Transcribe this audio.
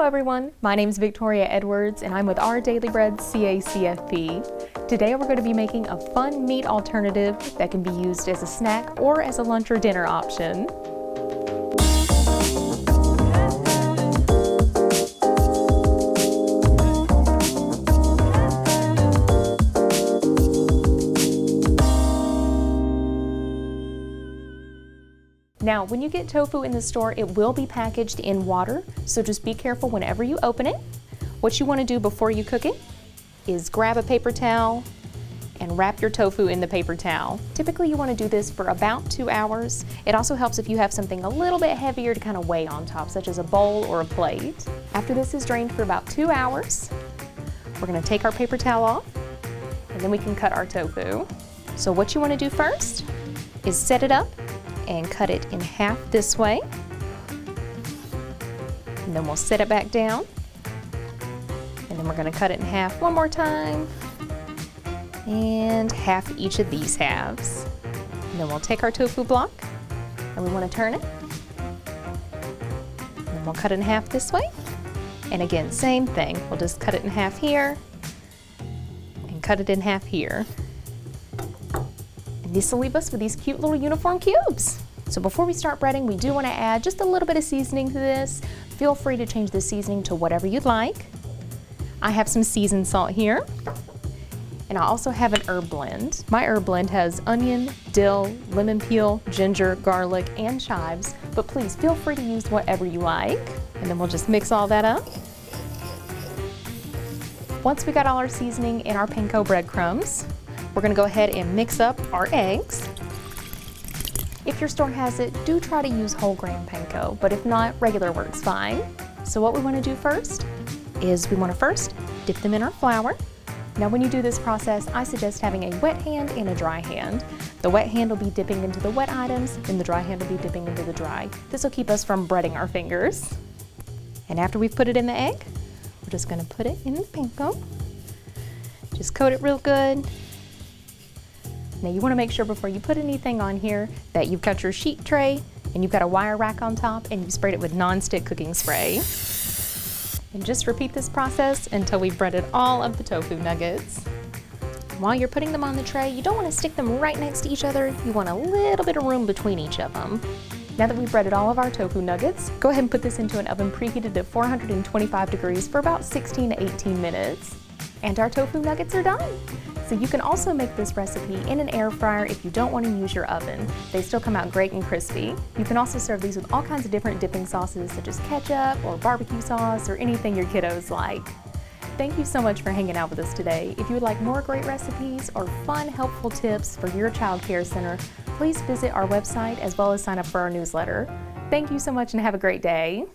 everyone, my name is Victoria Edwards and I'm with Our Daily Bread CACFP. Today we're going to be making a fun meat alternative that can be used as a snack or as a lunch or dinner option. Now, when you get tofu in the store, it will be packaged in water, so just be careful whenever you open it. What you want to do before you cook it is grab a paper towel and wrap your tofu in the paper towel. Typically, you want to do this for about 2 hours. It also helps if you have something a little bit heavier to kind of weigh on top, such as a bowl or a plate. After this is drained for about 2 hours, we're going to take our paper towel off, and then we can cut our tofu. So what you want to do first is set it up and cut it in half this way. And then we'll set it back down. And then we're going to cut it in half one more time. And half each of these halves. And then we'll take our tofu block and we want to turn it. And then we'll cut it in half this way. And again, same thing. We'll just cut it in half here and cut it in half here. And this will leave us with these cute little uniform cubes. So before we start breading, we do want to add just a little bit of seasoning to this. Feel free to change the seasoning to whatever you'd like. I have some seasoned salt here. And I also have an herb blend. My herb blend has onion, dill, lemon peel, ginger, garlic, and chives, but please feel free to use whatever you like. And then we'll just mix all that up. Once we got all our seasoning in our panko breadcrumbs, we're gonna go ahead and mix up our eggs. If your store has it, do try to use whole grain panko, but if not, regular works fine. So what we want to do first is we want to first dip them in our flour. Now when you do this process, I suggest having a wet hand and a dry hand. The wet hand will be dipping into the wet items, and the dry hand will be dipping into the dry. This will keep us from breading our fingers. And after we've put it in the egg, we're just going to put it in the panko. Just coat it real good. Now you want to make sure before you put anything on here that you've got your sheet tray and you've got a wire rack on top and you've sprayed it with non-stick cooking spray. And just repeat this process until we've breaded all of the tofu nuggets. While you're putting them on the tray, you don't want to stick them right next to each other. You want a little bit of room between each of them. Now that we've breaded all of our tofu nuggets, go ahead and put this into an oven preheated to 425 degrees for about 16 to 18 minutes. And our tofu nuggets are done. So you can also make this recipe in an air fryer if you don't want to use your oven. They still come out great and crispy. You can also serve these with all kinds of different dipping sauces such as ketchup or barbecue sauce or anything your kiddos like. Thank you so much for hanging out with us today. If you would like more great recipes or fun, helpful tips for your child care center, please visit our website as well as sign up for our newsletter. Thank you so much and have a great day.